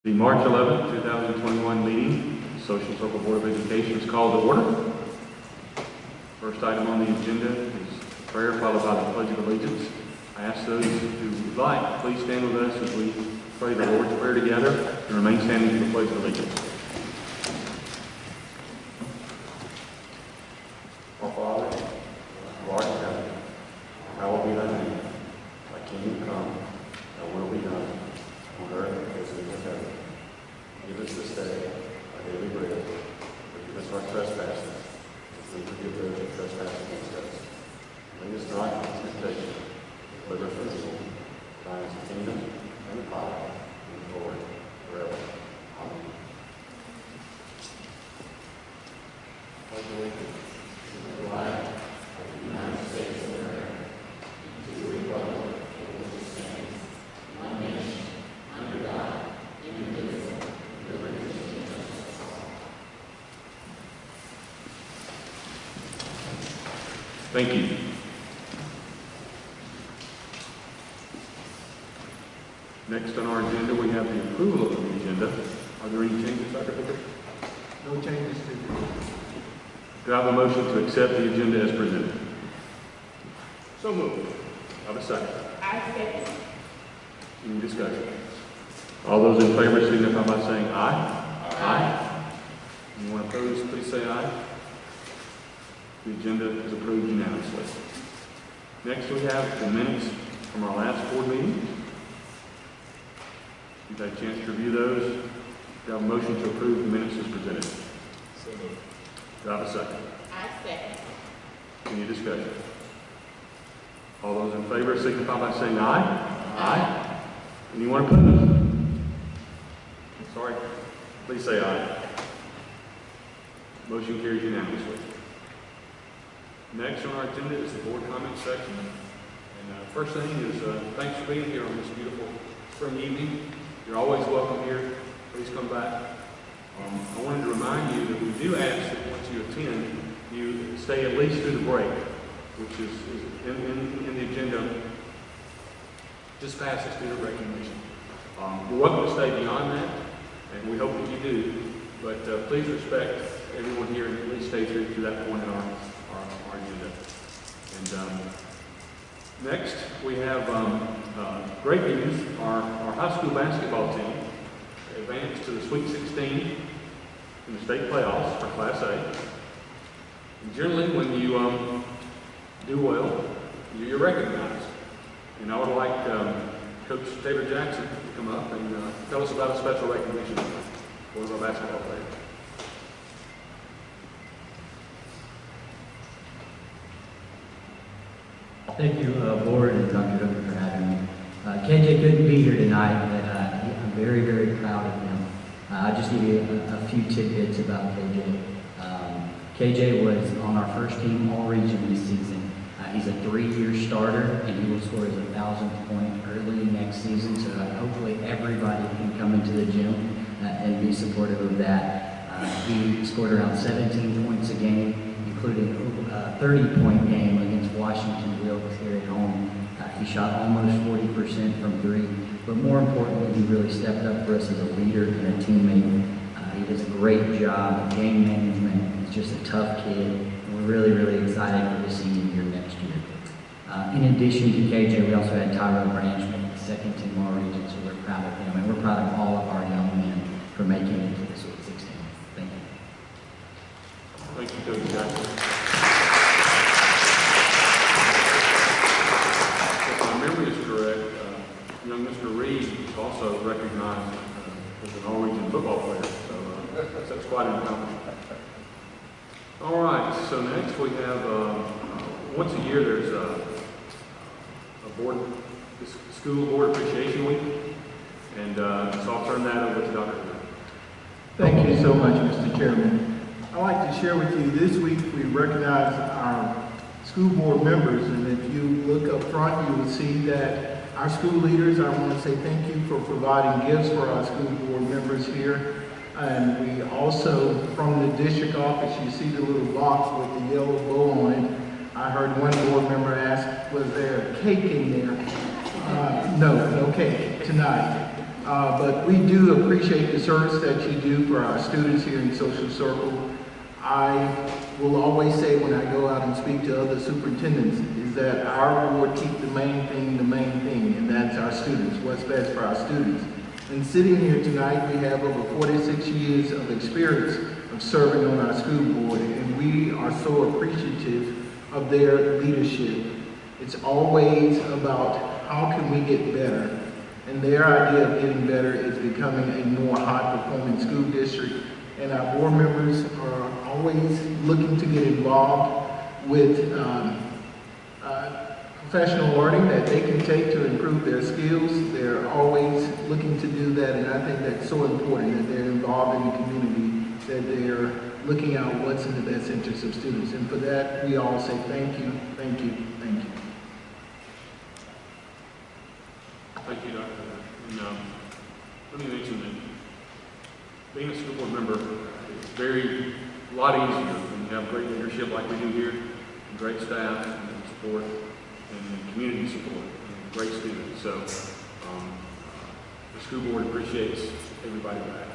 The March 11, 2021 meeting, Social Circle Board of Education is called to order. First item on the agenda is prayer followed by the Pledge of Allegiance. I ask those who would like, please stand with us as we pray the Lord's Prayer together and remain standing for the Pledge of Allegiance. Our Father, who art in heaven, hallowed be thy name. Thy kingdom come, thy will be done, on earth as it is in heaven. Give us this day our daily bread. Forgive us our trespasses, as we forgive those who trespass against us. Lead us not into temptation, but deliver us from evil. Thine is the kingdom, and the power, and the glory, forever. Amen. Pledge allegiance to the flag of the United States of America, and to the republic for which it stands, one nation, under God, indivisible, with liberty and justice for all. Thank you. Next on our agenda, we have the approval of the agenda. Are there any changes, Dr. Booker? No changes to the Do I have a motion to accept the agenda as presented? So moved. Have a second. I second. Any discussion? All those in favor signify by saying aye. Aye. Anyone opposed, please say aye. The agenda is approved unanimously. Next, we have the minutes from our last board meeting. You've had a chance to review those. Do I have a motion to approve the minutes as presented? So moved. Do I have a second? I second. Any discussion? All those in favor signify by saying aye. Aye. Anyone opposed? Sorry. Please say aye. Motion carries unanimously. Next on our agenda is the board comment section. And first thing is thanks for being here on this beautiful spring evening. You're always welcome here. Please come back. I wanted to remind you that we do ask that once you attend, you stay at least through the break, which is in the agenda, just past the student recognition. You're welcome to stay beyond that, and we hope that you do. But please respect everyone here and at least stay through to that point in our agenda. And next, we have great news. Our high school basketball team advanced to the Sweet 16 in the state playoffs for Class A. And generally, when you do well, you're recognized. And I would like Coach Taylor Jackson to come up and tell us about a special recognition for one of our basketball players. Thank you, Board and Dr. Hooker, for having me. KJ couldn't be here tonight, but I'm very, very proud of him. I'll just give you a few tidbits about KJ. KJ was on our first team all-region this season. He's a 3-year starter, and he will score his 1,000th point early next season, so hopefully everybody can come into the gym and be supportive of that. He scored around 17 points a game, including a 30-point game against Washington Wilkes here at home. He shot almost 40% from 3, but more importantly, he really stepped up for us as a leader and a teammate. He does a great job of game management. He's just a tough kid, and we're really, really excited for the senior year next year. In addition to KJ, we also had Tyro Branch make the second team all-region, so we're proud of him, and we're proud of all of our young men for making it to the Sweet 16. Thank you. Thank you, Coach Jackson. If my memory is correct, young Mr. Reed is also recognized as an all-region football player, so that's quite an accomplishment. All right, so next we have, once a year there's a school board appreciation week, and so I'll turn that over to Dr. Hooker. Thank you so much, Mr. Chairman. I'd like to share with you this week we recognize our school board members, and if you look up front, you will see that our school leaders, I want to say thank you for providing gifts for our school board members here. And we also, from the district office, you see the little box with the yellow bow on it. I heard one board member ask, was there cake in there? No cake tonight. but we do appreciate the service that you do for our students here in Social Circle. I will always say when I go out and speak to other superintendents is that our board keep the main thing, and that's our students, what's best for our students. And sitting here tonight, we have over 46 years of experience of serving on our school board, and we are so appreciative of their leadership. It's always about how can we get better, and their idea of getting better is becoming a more high-performing school district, and our board members are always looking to get involved with professional learning that they can take to improve their skills. They're always looking to do that, and I think that's so important that they're involved in the community, that they're looking out what's in the best interest of students. And for that, we all say thank you, thank you, thank you. Thank you, Dr. And let me mention that being a school board member is a lot easier when you have great leadership like we do here, and great staff and support, and community support, and great students. So the school board appreciates everybody back.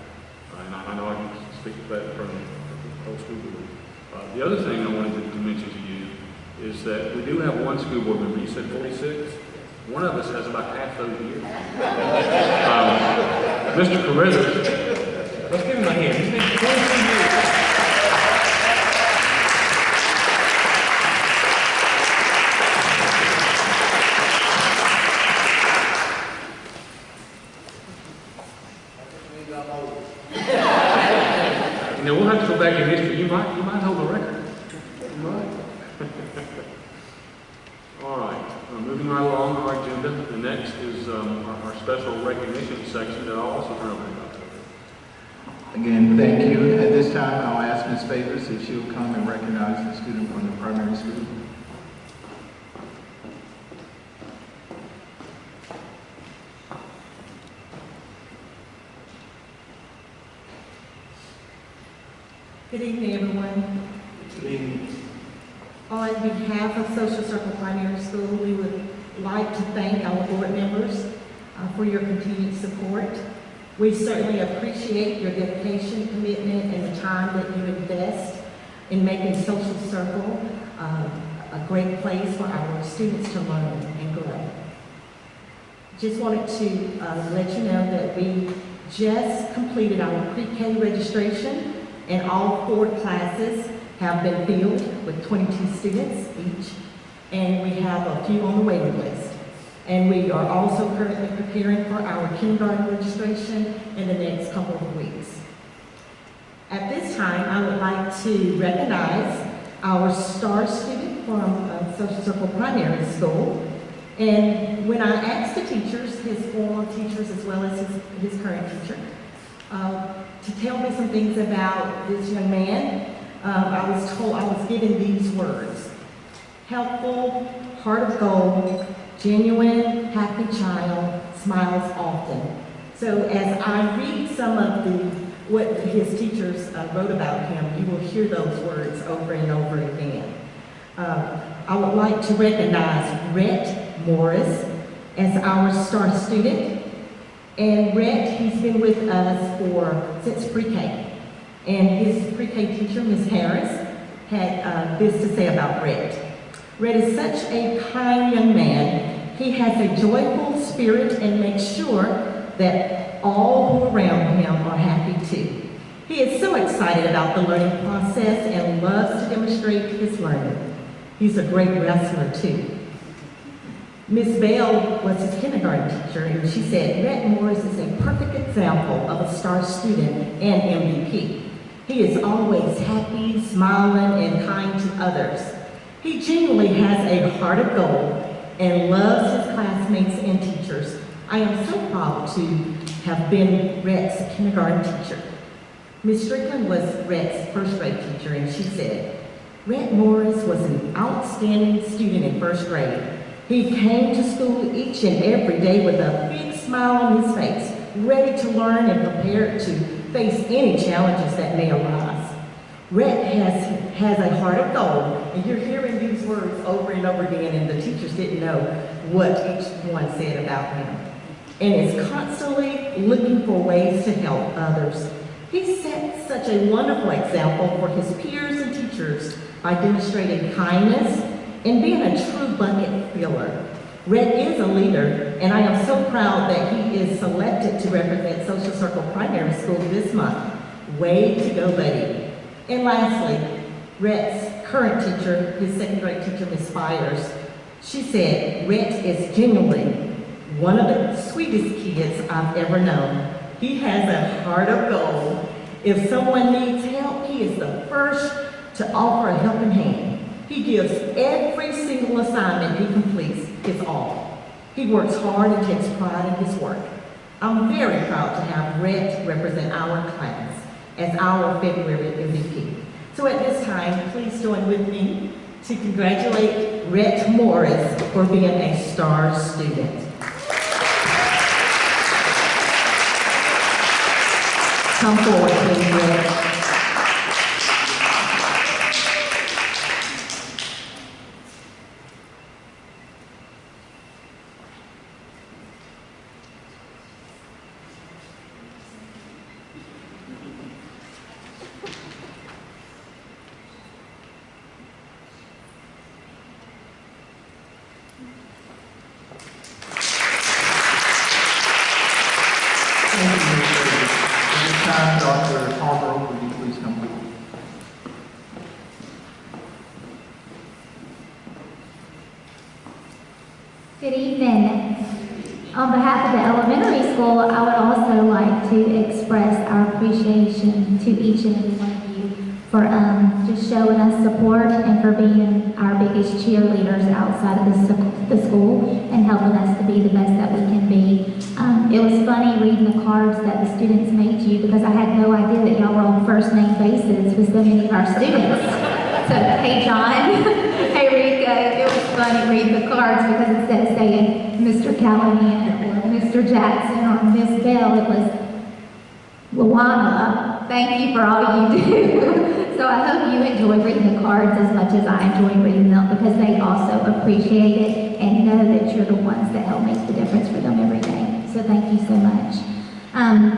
And I know I can speak to that from the whole school board. The other thing I wanted to mention to you is that we do have one school board member. You said 46? One of us has about half those years. Mr. Carruthers, let's give him a hand. He's been 22 years. You know, we'll have to go back in history. You might hold the record. You might. All right. Moving right along our agenda, the next is our special recognition section that I'll also turn over to Dr. Again, thank you. At this time, I'll ask Ms. Favors if she'll come and recognize the student from the primary school. Good evening, everyone. Good evening. On behalf of Social Circle Primary School, we would like to thank our board members for your continued support. We certainly appreciate your dedication, commitment, and the time that you invest in making Social Circle a great place for our students to learn and grow. Just wanted to let you know that we just completed our pre-K registration, and all 4 classes have been filled with 22 students each, and we have a few on the waiting list. And we are also currently preparing for our kindergarten registration in the next couple of weeks. At this time, I would like to recognize our star student from Social Circle Primary School. And when I asked the teachers, his former teachers as well as his current teacher, to tell me some things about this young man, I was given these words: helpful, heart of gold, genuine, happy child, smiles often. So as I read some of what his teachers wrote about him, you will hear those words over and over again. I would like to recognize Rhett Morris as our star student. And Rhett, he's been with us since pre-K. And his pre-K teacher, Ms. Harris, had this to say about Rhett. Rhett is such a kind young man. He has a joyful spirit and makes sure that all who are around him are happy too. He is so excited about the learning process and loves to demonstrate his learning. He's a great wrestler too. Ms. Bell was his kindergarten teacher, and she said, Rhett Morris is a perfect example of a star student and MVP. He is always happy, smiling, and kind to others. He genuinely has a heart of gold and loves his classmates and teachers. I am so proud to have been Rhett's kindergarten teacher. Ms. Strickland was Rhett's first grade teacher, and she said, Rhett Morris was an outstanding student in first grade. He came to school each and every day with a big smile on his face, ready to learn and prepared to face any challenges that may arise. Rhett has a heart of gold, and you're hearing these words over and over again, and the teachers didn't know what each one said about him. and is constantly looking for ways to help others. He set such a wonderful example for his peers and teachers by demonstrating kindness and being a true bucket filler. Rhett is a leader, and I am so proud that he is selected to represent Social Circle Primary School this month. Way to go, buddy. And lastly, Rhett's current teacher, his second grade teacher, Ms. Spires, she said, Rhett is genuinely one of the sweetest kids I've ever known. He has a heart of gold. If someone needs help, he is the first to offer a helping hand. He gives every single assignment he completes his all. He works hard and takes pride in his work. I'm very proud to have Rhett represent our class as our February MVP. So at this time, please join with me to congratulate Rhett Morris for being a star student. Come forward, please, Rhett. Good evening. On behalf of the elementary school, I would also like to express our appreciation to each and every one of you for just showing us support and for being our biggest cheerleaders outside of the school and helping us to be the best that we can be. It was funny reading the cards that the students made you because I had no idea that y'all were on first name basis with so many of our students. So, hey John, hey Rico, it was funny reading the cards because instead of saying Mr. Callahan or Mr. Jackson or Miss Bell, it was Luana. Thank you for all you do. So I hope you enjoy reading the cards as much as I enjoy reading them because they also appreciate it and know that you're the ones that help make the difference for them every day. So thank you so much.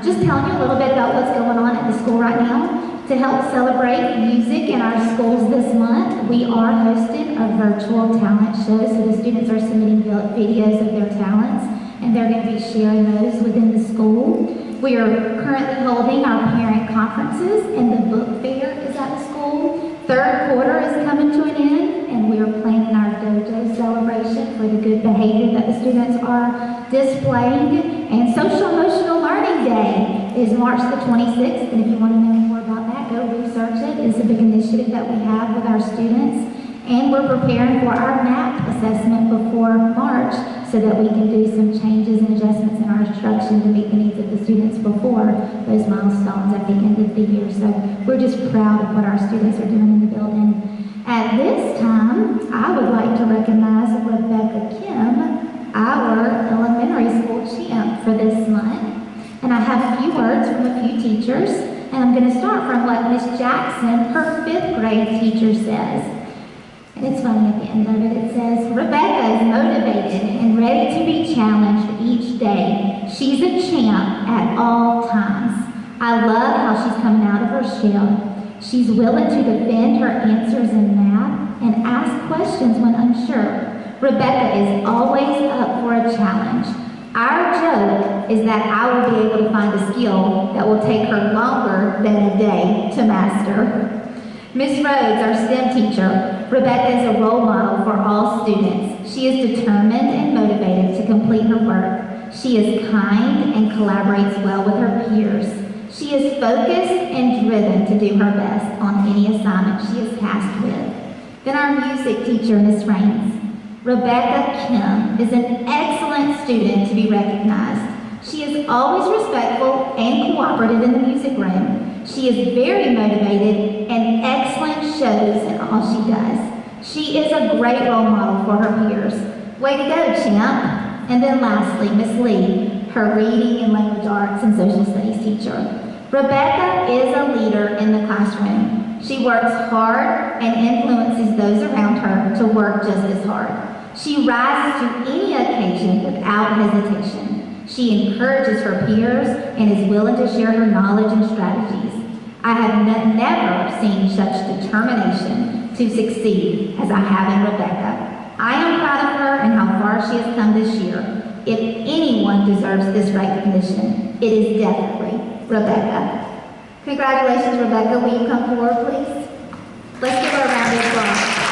Just telling you a little bit about what's going on at the school right now. To help celebrate music in our schools this month, we are hosting a virtual talent show. So the students are submitting videos of their talents and they're going to be sharing those within the school. We are currently holding our parent conferences and the book fair is at the school. Third quarter is coming to an end and we are planning our dojo celebration for the good behavior that the students are displaying. And Social Emotional Learning Day is March the 26th, and if you want to know more about that, go research it. It's a big initiative that we have with our students. And we're preparing for our MAP assessment before March so that we can do some changes and adjustments in our instruction to meet the needs of the students before those milestones at the end of the year. So we're just proud of what our students are doing in the building. At this time, I would like to recognize Rebecca Kim, our elementary school champ for this month. And I have a few words from a few teachers, and I'm going to start from what Miss Jackson, her 5th grade teacher, says. And it's funny at the end of it, it says, Rebecca is motivated and ready to be challenged each day. She's a champ at all times. I love how she's coming out of her shell. She's willing to defend her answers in math and ask questions when unsure. Rebecca is always up for a challenge. Our joke is that I will be able to find a skill that will take her longer than a day to master. Miss Rhodes, our STEM teacher, Rebecca is a role model for all students. She is determined and motivated to complete her work. She is kind and collaborates well with her peers. She is focused and driven to do her best on any assignment she is tasked with. Then our music teacher, Miss Raines. Rebecca Kim is an excellent student to be recognized. She is always respectful and cooperative in the music room. She is very motivated and excellent shows in all she does. She is a great role model for her peers. Way to go, champ. And then lastly, Miss Lee, her reading and language arts and social studies teacher. Rebecca is a leader in the classroom. She works hard and influences those around her to work just as hard. She rises to any occasion without hesitation. She encourages her peers and is willing to share her knowledge and strategies. I have never seen such determination to succeed as I have in Rebecca. I am proud of her and how far she has come this year. If anyone deserves this recognition, it is definitely Rebecca. Congratulations, Rebecca. Will you come forward, please? Let's give her a round of applause.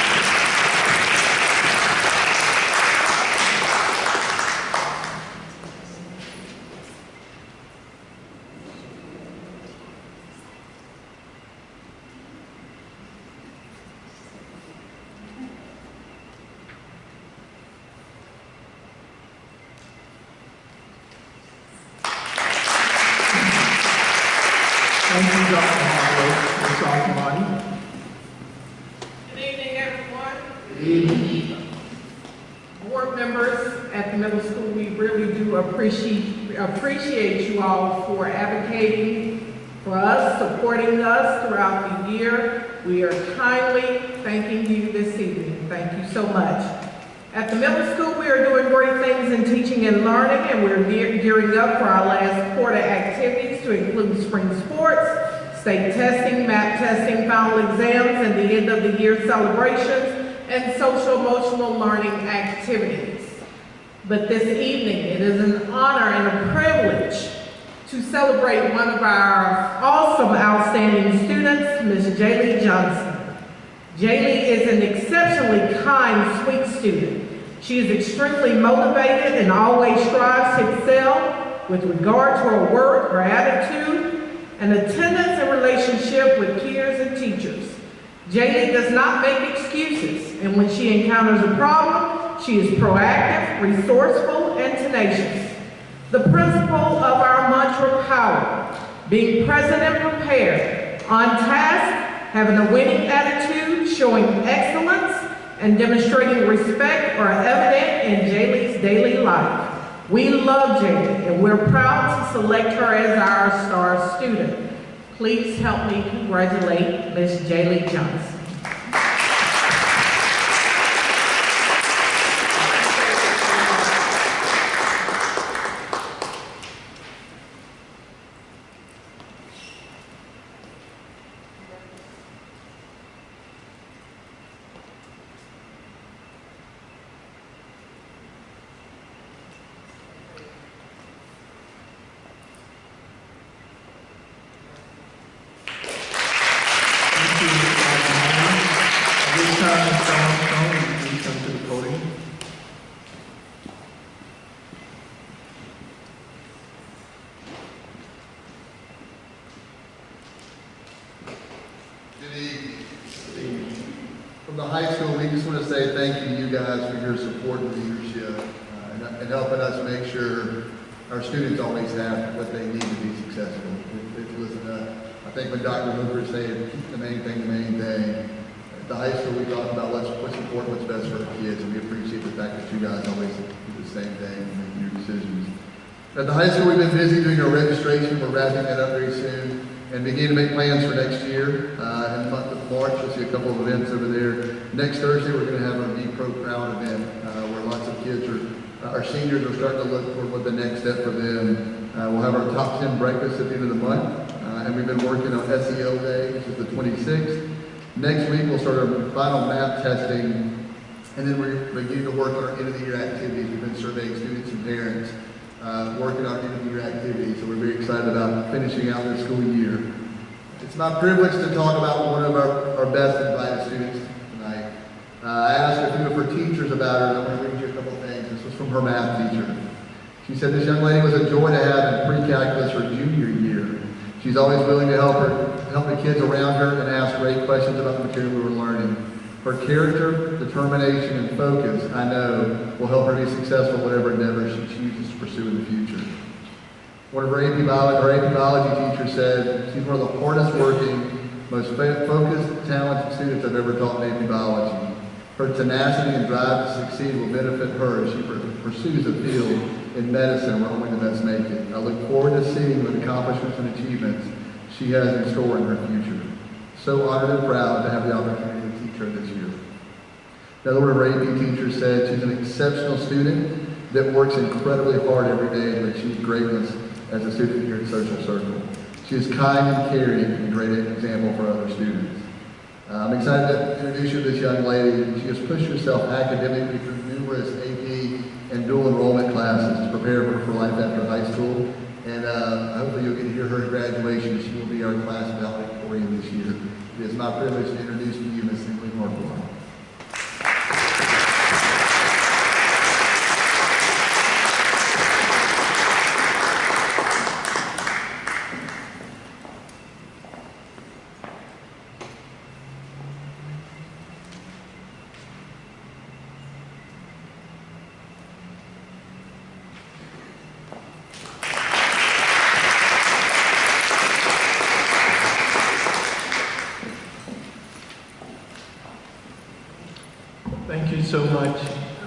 Thank you, Dr. Harlow. Ms. Altamani. Good evening, everyone. Good evening. Board members at the middle school, we really do appreciate you all for advocating for us, supporting us throughout the year. We are kindly thanking you this evening. Thank you so much. At the middle school, we are doing great things in teaching and learning, and we're gearing up for our last quarter activities to include spring sports, state testing, math testing, final exams, and the end of the year celebrations, and social emotional learning activities. But this evening, it is an honor and a privilege to celebrate one of our awesome, outstanding students, Ms. Jaylee Johnson. Jaylee is an exceptionally kind, sweet student. She is extremely motivated and always strives to excel with regard to her work, her attitude, and attendance and relationship with peers and teachers. Jaylee does not make excuses, and when she encounters a problem, she is proactive, resourceful, and tenacious. The principle of our mantra power, being present and prepared, on task, having a winning attitude, showing excellence, and demonstrating respect are evident in Jaylee's daily life. We love Jaylee, and we're proud to select her as our star student. Please help me congratulate Ms. Jaylee Johnson. From the high school, we just want to say thank you to you guys for your support and leadership and helping us make sure our students always have what they need to be successful. I think when Dr. Hooper said keep the main thing the main thing, at the high school we talked about what's important, what's best for our kids, and we appreciate the fact that you guys always do the same thing and make your decisions. At the high school we've been busy doing our registration. We're wrapping that up very soon and begin to make plans for next year. In the month of March, you'll see a couple of events over there. Next Thursday, we're going to have our Be Pro Proud event where lots of kids our seniors are starting to look for what the next step for them. We'll have our top 10 breakfast at the end of the month, and we've been working on SEL Day, which is the 26th. Next week, we'll start our final math testing, and then we're beginning to work on our end of the year activities. We've been surveying students and parents, working on end of the year activities, so we're very excited about finishing out this school year. It's my privilege to talk about one of our best and brightest students tonight. I asked a few of her teachers about her, and I want to read you a couple things. This was from her math teacher. She said, "This young lady was a joy to have in pre-calculus her junior year. She's always willing to help the kids around her and ask great questions about the material we were learning. Her character, determination, and focus, I know, will help her be successful whatever endeavor she chooses to pursue in the future." One of her AP Biology teachers said, "She's one of the hardest working, most focused, talented students I've ever taught in AP Biology. Her tenacity and drive to succeed will benefit her as she pursues a field in medicine where only the best make it. I look forward to seeing what accomplishments and achievements she has in store in her future. So honored and proud to have the opportunity to teach her this year." Another one of our AP teachers said, "She's an exceptional student. that works incredibly hard every day to achieve greatness as a student here at Social Circle. She is kind and caring and a great example for other students. I'm excited to introduce you to this young lady. She has pushed herself academically through numerous AP and dual enrollment classes to prepare her for life after high school. And hopefully you'll get to hear her at graduation. She will be our class valedictorian this year. It is my privilege to introduce to you Miss Emily Marquardt. Thank you so much.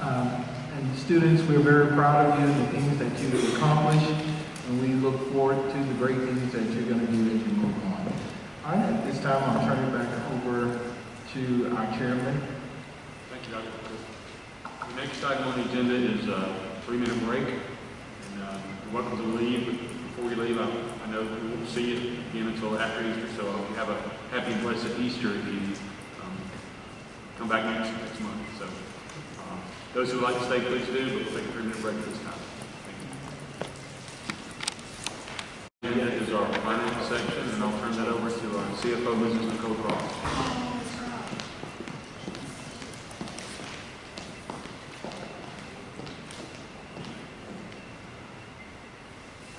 And students, we're very proud of you and the things that you've accomplished, and we look forward to the great things that you're going to do as you move on. All right, at this time, I'll turn it back over to our chairman. Thank you, Dr. Chris. The next item on the agenda is a 3-minute break. And you're welcome to leave, but before we leave, I know we won't see you again until after Easter, so I hope you have a happy and blessed Easter if you come back next month. So those who would like to stay, please do, but we'll take a 3-minute break this time. Thank you. That is our finance section, and I'll turn that over to our CFO, Mrs. Nicole Cross.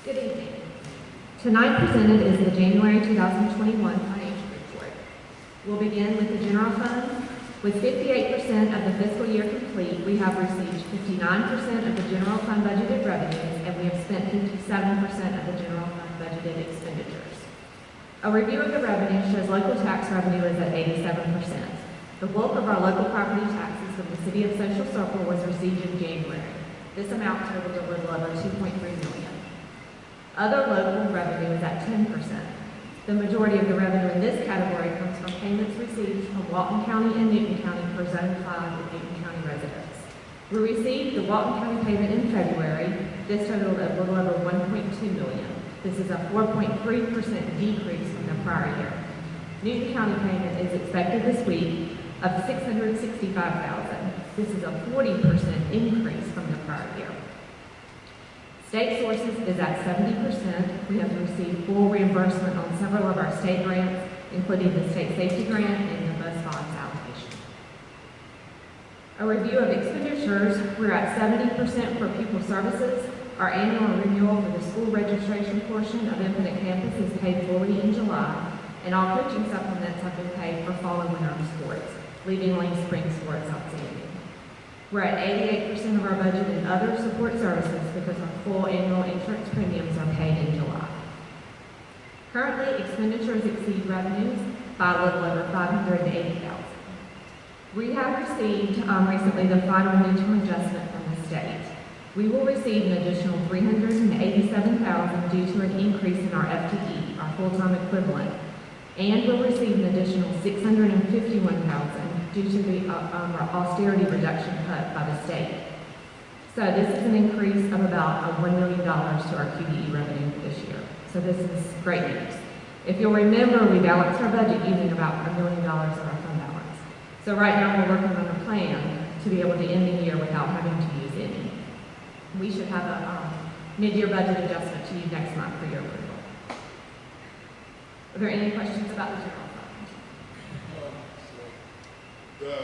Good evening. Tonight presented is the January 2021 financial report. We'll begin with the general fund. With 58% of the fiscal year complete, we have received 59% of the general fund budgeted revenues, and we have spent 57% of the general fund budgeted expenditures. A review of the revenue shows local tax revenue is at 87%. The bulk of our local property taxes from the City of Social Circle was received in January. This amount totaled a little over $2.3 million. Other local revenue is at 10%. The majority of the revenue in this category comes from payments received from Walton County and Newton County for Zone 5 and Newton County residents. We received the Walton County payment in February. This totaled a little over $1.2 million. This is a 4.3% decrease from the prior year. Newton County payment is expected this week of $665,000. This is a 40% increase from the prior year. State sources is at 70%. We have received full reimbursement on several of our state grants, including the state safety grant and the bus bonds allocation. A review of expenditures, we're at 70% for pupil services. Our annual renewal for the school registration portion of Infinite Campus is paid fully in July, and all coaching supplements have been paid for fall and winter sports, leaving only spring sports outstanding. We're at 88% of our budget in other support services because our full annual insurance premiums are paid in July. Currently, expenditures exceed revenues by a little over $580,000. We have received recently the final midterm adjustment from the state. We will receive an additional $387,000 due to an increase in our FTE, our full-time equivalent, and we'll receive an additional $651,000 due to the austerity reduction cut by the state. So this is an increase of about $1 million to our QDE revenue this year. So this is great news. If you'll remember, we balanced our budget using about $1 million of our fund balance. So right now we're working on a plan to be able to end the year without having to use any. We should have a mid-year budget adjustment to you next month for your approval. Are there any questions about the general fund? The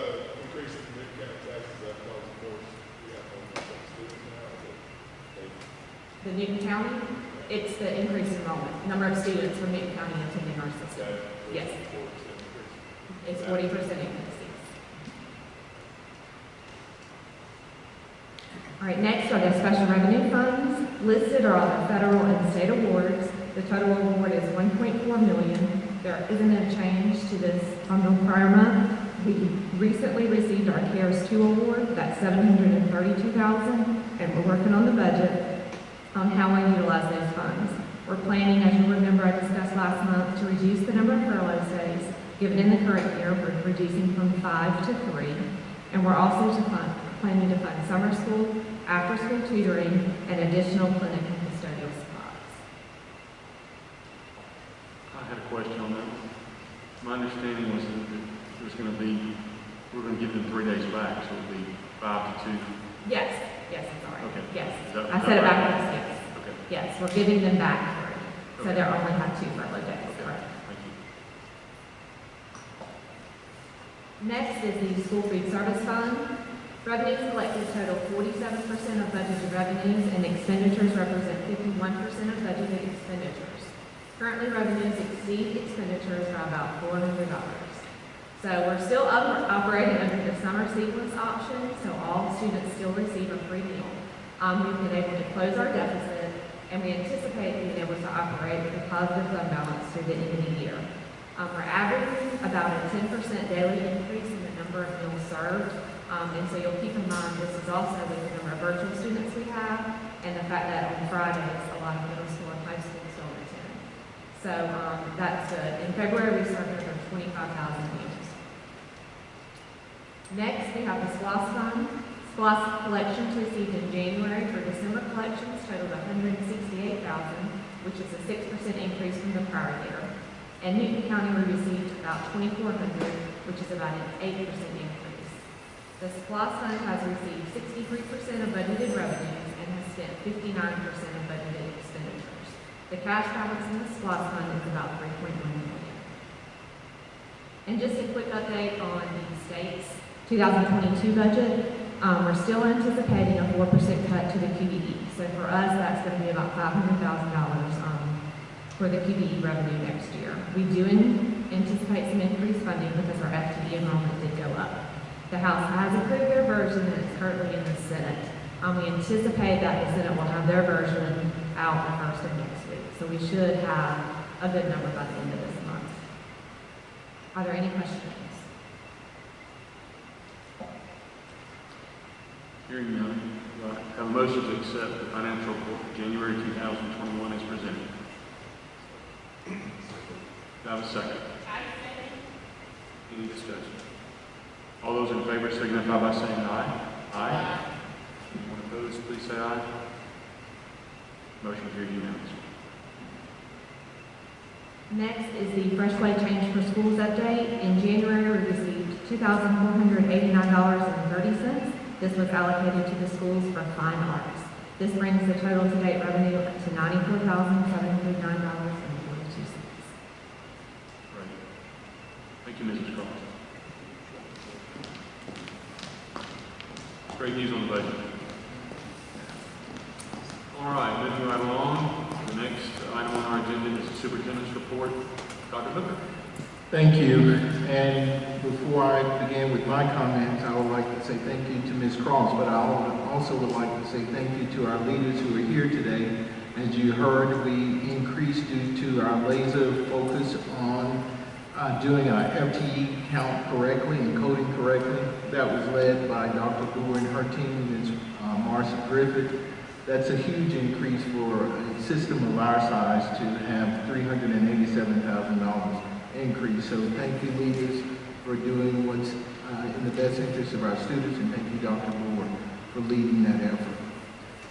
increase in Newton County taxes, that because, of course, we have more students now. The Newton County, it's the increase in enrollment, number of students from Newton County attending our system. Yes. It's 40% increase. All right, next are the special revenue funds. Listed are all the federal and state awards. The total award is $1.4 million. There isn't a change to this from the prior month. We recently received our CARES 2 award, that's $732,000, and we're working on the budget on how we utilize those funds. We're planning, as you remember I discussed last month, to reduce the number of furlough days given in the current year. We're reducing from 5 to 3, and we're also planning to fund summer school after-school tutoring, and additional clinic and custodial supplies. I had a question on that. My understanding was that it was going to be, we're going to give them 3 days back, so it'll be 5 to 2. Yes, yes, I'm sorry. Okay. Yes, Is that- I said it backwards, yes. Okay. Yes, we're giving them back 3, so Okay. they'll only have 2 furlough days, Okay. correct? Thank you. Next is the school food service fund. Revenues collected total 47% of budgeted revenues, and expenditures represent 51% of budgeted expenditures. Currently, revenues exceed expenditures by about $400. So we're still operating under the summer sequence option, so all students still receive a free meal. We've been able to close our deficit, and we anticipate being able to operate with a positive fund balance through the end of the year. We're averaging about a 10% daily increase in the number of meals served, and so you'll keep in mind this is also with the number of virtual students we have, and the fact that on Fridays a lot of middle school and high schools don't attend. So that's good. In February, we served over 25,000 meals. Next, we have the SPLOS fund. SPLOS collections received in January for December collections totaled $168,000, which is a 6% increase from the prior year. And Newton County, we received about $2,400, which is about an 8% increase. The SPLOS fund has received 63% of budgeted revenues and has spent 59% of budgeted expenditures. The cash balance in the SPLOS fund is about $3.1 million. And just a quick update on the state's 2022 budget. We're still anticipating a 4% cut to the QBE. So for us, that's going to be about $500,000 for the QBE revenue next year. We do anticipate some increased funding because our FTE enrollment did go up. The House has approved their version and it's currently in the Senate. We anticipate that the Senate will have their version out the first of next week. So we should have a good number by the end of this month. Are there any questions? Hearing none, do I have a motion to accept the financial report for January 2021 as presented. Do I have a second? Any discussion? All those in favor signify by saying aye. Aye. Anyone opposed, please say aye. Motion carried unanimously. Next is the Fresh Way Change for Schools update. In January, we received $2,489.30. This was allocated to the schools for fine arts. This brings the total to date revenue to $94,709.42. Right. Thank you, Mrs. Cross. Great news on the budget. All right, moving right along. The next item on our agenda is the superintendent's report. Dr. Hooker. Thank you. And before I begin with my comments, I would like to say thank you to Ms. Cross, but I also would like to say thank you to our leaders who are here today. As you heard, we increased due to our laser focus on doing our FTE count correctly and coding correctly. That was led by Dr. Brewer and her team, Ms. Marcy Griffith. That's a huge increase for a system of our size to have $387,000 increase. So thank you, leaders, for doing what's in the best interest of our students, and thank you, Dr. Brewer, for leading that effort.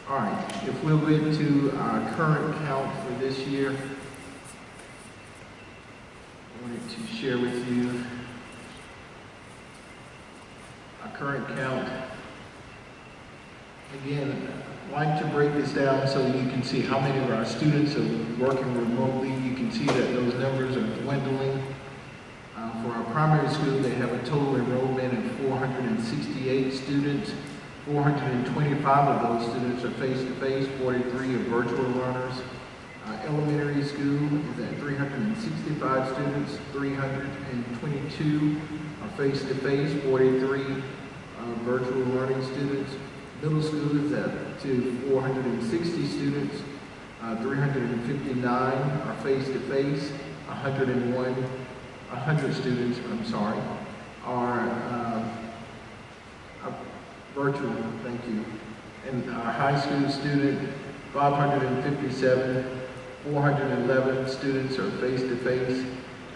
All right, if we'll get to our current count for this year, I wanted to share with you our current count. Again, I'd like to break this down so you can see how many of our students are working remotely. You can see that those numbers are dwindling. For our primary school, they have a total enrollment of 468 students. 425 of those students are face-to-face, 43 are virtual learners. Elementary school is at 365 students, 322 are face-to-face, 43 are virtual learning students. Middle school is at 460 students, 359 are face-to-face, 100 students, are virtual, thank you. And our high school student, 557, 411 students are face-to-face,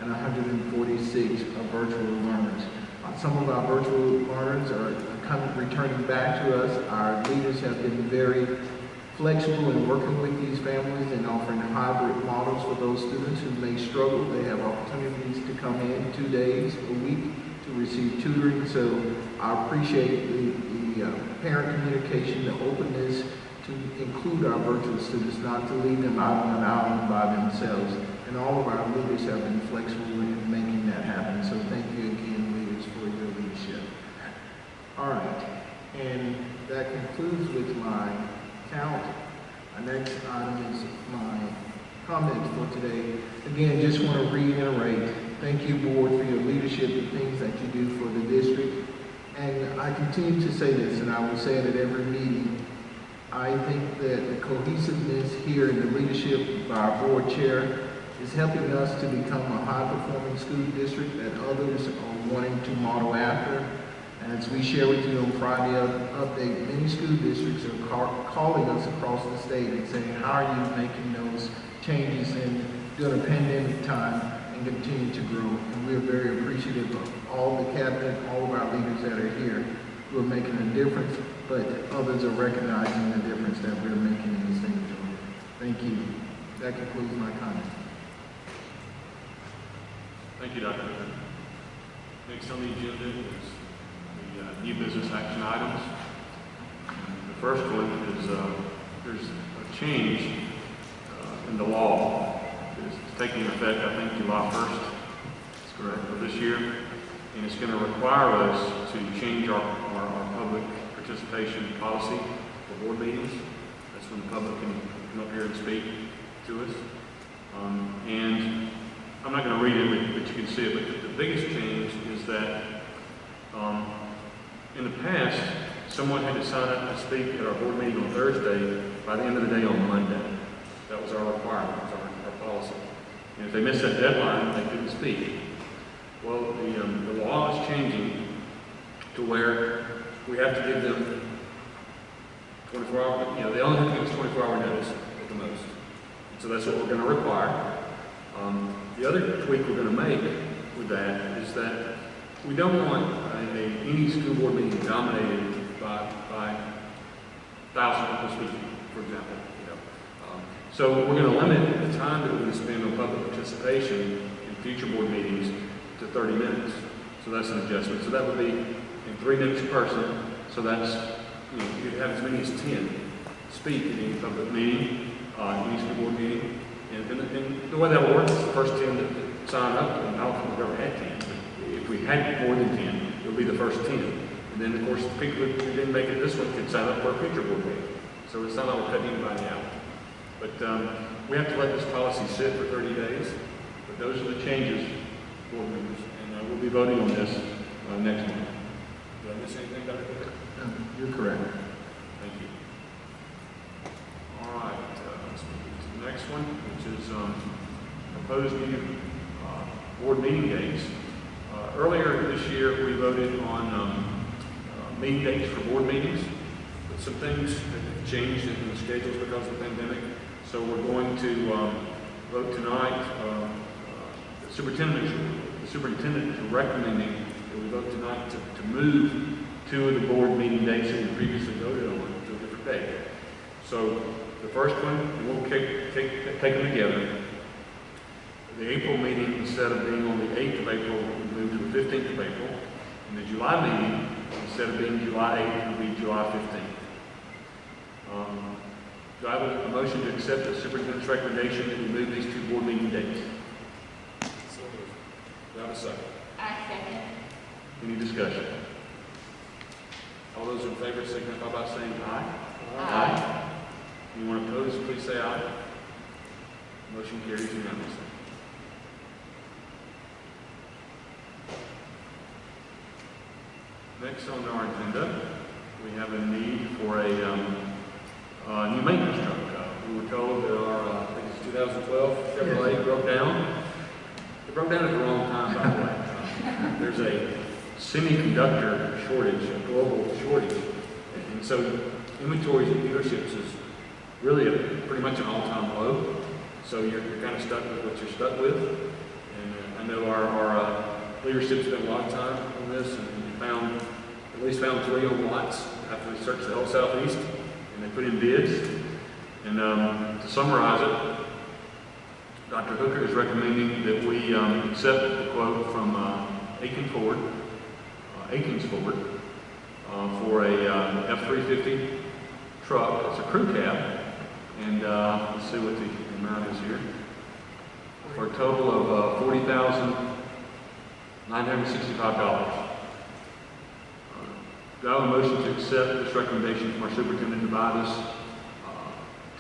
and 146 are virtual learners. Some of our virtual learners are returning back to us. Our leaders have been very flexible in working with these families and offering hybrid models for those students who may struggle. They have opportunities to come in 2 days a week to receive tutoring. So I appreciate the parent communication, the openness to include our virtual students, not to leave them out on an island by themselves. And all of our leaders have been flexible in making that happen. So thank you again, leaders, for your leadership. All right, and that concludes with my count. Our next item is my comments for today. Again, just want to reiterate, thank you, board, for your leadership and things that you do for the district. And I continue to say this, and I will say it at every meeting. I think that the cohesiveness here in the leadership by our board chair is helping us to become a high-performing school district that others are wanting to model after. As we share with you on Friday update, many school districts are calling us across the state and saying, how are you making those changes during a pandemic time and continue to grow? And we're very appreciative of all the cabinet, all of our leaders that are here who are making a difference, but others are recognizing the difference that we're making in the state of Georgia. Thank you. That concludes my comments. Thank you, Dr. Hooker. Next on the agenda is the new business action items. The first one is there's a change in the law. It's taking effect, I think, July 1st. That's correct, of this year. And it's going to require us to change our public participation policy for board meetings. That's when the public can come up here and speak to us. And I'm not going to read it, but you can see it. But the biggest change is that in the past, someone had to sign up to speak at our board meeting on Thursday by the end of the day on Monday. That was our requirement, our policy. And if they missed that deadline, they couldn't speak. Well, the law is changing to where we have to give them 24-hour, they only have to give us 24-hour notice at the most. So that's what we're going to require. The other tweak we're going to make with that is that we don't want any school board meeting dominated by 1,000 people speaking, for example. So we're going to limit the time that we're going to spend on public participation in future board meetings to 30 minutes. So that's an adjustment. So that would be in 3 minutes per person. So that's, you could have as many as 10 speak at any public meeting, any school board meeting. And the way that works is the first 10 that sign up, and I don't think we've ever had 10. If we had more than 10, it would be the first 10. And then, of course, the people who didn't make it this one could sign up for a future board meeting. So it's not like we're cutting anybody out. But we have to let this policy sit for 30 days. But those are the changes, board members. And we'll be voting on this next month. Did I miss anything, Dr. Hooker? No, you're correct. Thank you. All right. Let's move to the next one, which is proposed new board meeting dates. Earlier this year, we voted on meeting dates for board meetings, but some things have changed in the schedules because of the pandemic. So we're going to vote tonight. The superintendent is recommending that we vote tonight to move 2 of the board meeting dates that we previously voted on to a different date. So the first one, and we'll take them together. The April meeting, instead of being on the 8th of April, we moved to the 15th of April. And the July meeting, instead of being July 8th, will be July 15th. Do I have a motion to accept the superintendent's recommendation that we move these 2 board meeting dates? So moved. Do I have a second? I second. Any discussion? All those in favor signify by saying aye. Aye. Anyone opposed, please say aye. Motion carries unanimously. Next on our agenda, we have a need for a new maintenance truck. We were told that our, I think it's 2012 Chevrolet broke down. It broke down at the wrong time, by the way. There's a semiconductor shortage, a global shortage. And so inventories at dealerships is really pretty much an all-time low. So you're kind of stuck with what you're stuck with. And I know our leadership spent a lot of time on this and found, at least found 3 on lots after they searched the whole southeast, and they put in bids. And to summarize it, Dr. Hooker is recommending that we accept the quote from Akins Ford, for a F-350 truck. It's a crew cab, and let's see what the amount is here. For a total of $40,965. Do I have a motion to accept this recommendation from our superintendent to buy this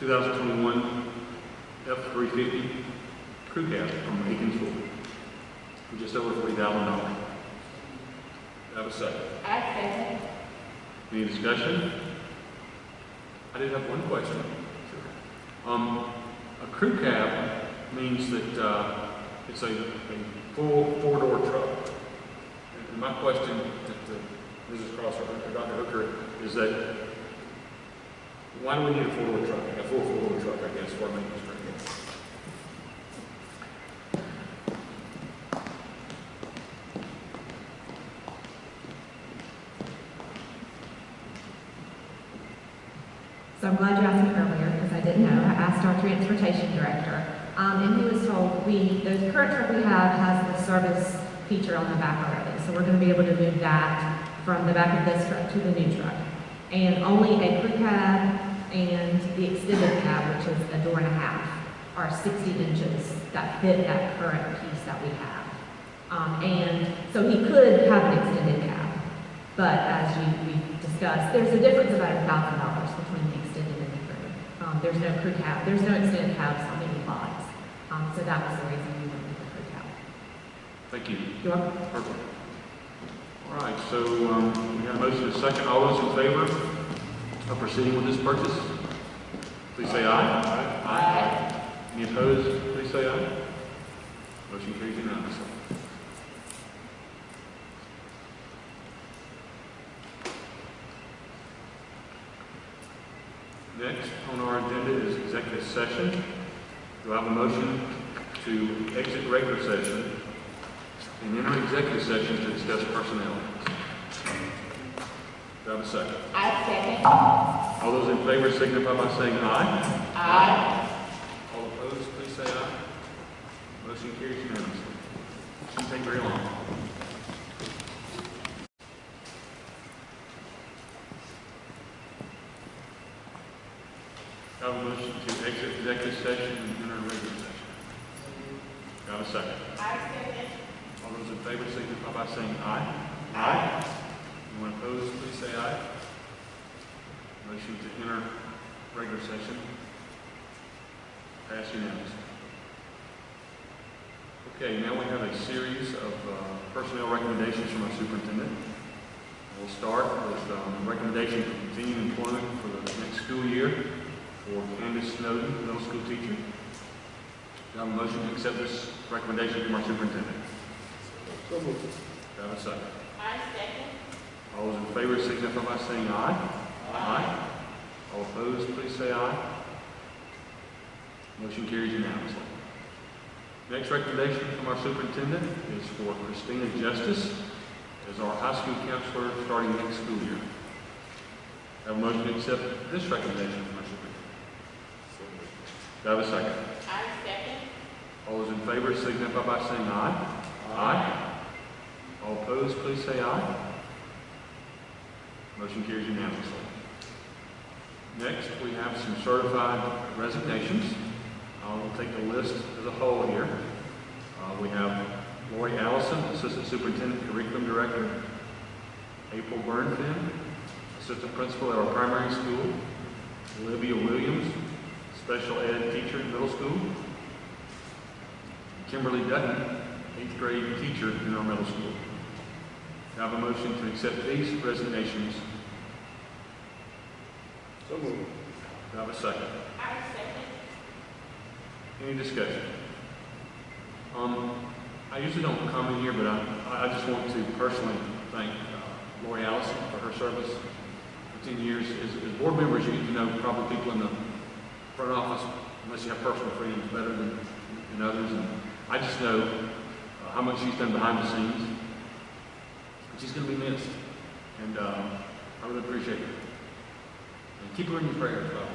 2021 F-350 crew cab from Akins Ford for just over $40,000? Do I have a second? I second. Any discussion? I did have one question. A crew cab means that it's a full 4-door truck. And my question to Mrs. Cross or Dr. Hooker is that why do we need a 4-door truck? A full 4-door truck, I guess, for our maintenance truck. So I'm glad you asked me earlier, because I didn't know. I asked our transportation director, and he was told the current truck we have has the service feature on the back already. So we're going to be able to move that from the back of this truck to the new truck. And only a crew cab and the extended cab, which is a 1.5 doors, are 60 inches that fit that current piece that we have. And so he could have an extended cab, but as we discussed, there's a difference of about $1,000 between the extended and the crew. There's no crew cab, there's no extended cabs on any lots. So that was the reason we went with the crew cab. Thank you. You're welcome. Perfect. All right, so we got a motion and a second. All those in favor of proceeding with this purchase, please say aye. Aye. Any opposed, please say aye. Motion carries unanimously. Next on our agenda is executive session. Do I have a motion to exit regular session and enter executive session to discuss personnel? Do I have a second? I second. All those in favor signify by saying aye. Aye. All opposed, please say aye. Motion carries unanimously. Shouldn't take very long. Do I have a motion to exit executive session and enter regular session? Do I have a second? I second. All those in favor signify by saying aye. Aye. Anyone opposed, please say aye. Motion to enter regular session. Pass unanimously. Okay, now we have a series of personnel recommendations from our superintendent. We'll start with recommendation for continued employment for the next school year for Candace Snowden, middle school teacher. Do I have a motion to accept this recommendation from our superintendent? So moved. Do I have a second? I second. All those in favor signify by saying aye. Aye. All opposed, please say aye. Motion carries unanimously. Next recommendation from our superintendent is for Christina Justice as our high school counselor starting next school year. I have a motion to accept this recommendation from our superintendent. Do I have a second? I second. All those in favor signify by saying aye. Aye. All opposed, please say aye. Motion carries unanimously. Next, we have some certified resignations. We'll take the list as a whole here. We have Lori Allison, Assistant Superintendent, Curriculum Director. April Burnfin, Assistant Principal at our primary school. Olivia Williams, Special Ed Teacher in middle school. Kimberly Dutton, 8th grade teacher in our middle school. Do I have a motion to accept these resignations? So moved. Do I have a second? I second. Any discussion? I usually don't comment here, but I just want to personally thank Lori Allison for her service for 10 years. As board members, you get to know probably people in the front office, unless you have personal friends, better than others. And I just know how much she's done behind the scenes. And she's going to be missed. And I really appreciate it. And keep her in your prayers as well.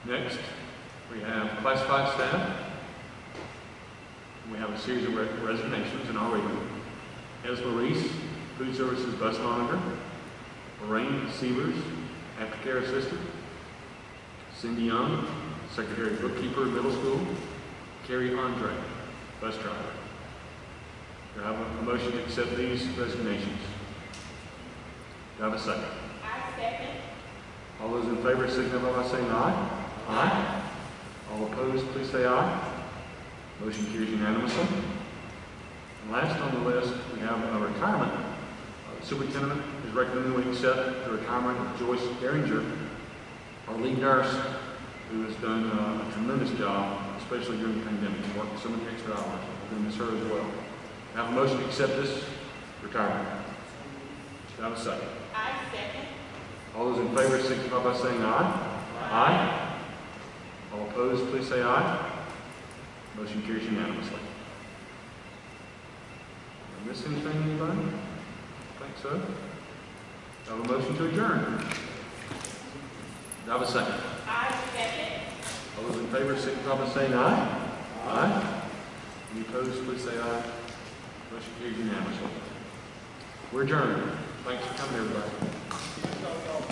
Next, we have classified staff. We have a series of resignations in our reading. Rhett Morris, Food Services Bus Monitor. Lorraine Sievers, Aftercare Assistant. Cindy Young, Secretary Bookkeeper, Middle School. Carrie Andre, Bus Driver. Do I have a motion to accept these resignations? Do I have a second? I second. All those in favor signify by saying aye. Aye. All opposed, please say aye. Motion carries unanimously. And last on the list, we have a retirement. The superintendent is recommending we accept the retirement of Joyce Geringer, our lead nurse, who has done a tremendous job, especially during the pandemic, working so many extra hours. We're going to miss her as well. I have a motion to accept this retirement. Do I have a second? I second. All those in favor signify by saying aye. Aye. All opposed, please say aye. Motion carries unanimously. Did I miss anything, anybody? I think so. I have a motion to adjourn. Do I have a second? I second. All those in favor signify by saying aye. Aye. Any opposed, please say aye. Motion carries unanimously. We're adjourned. Thanks for coming, everybody.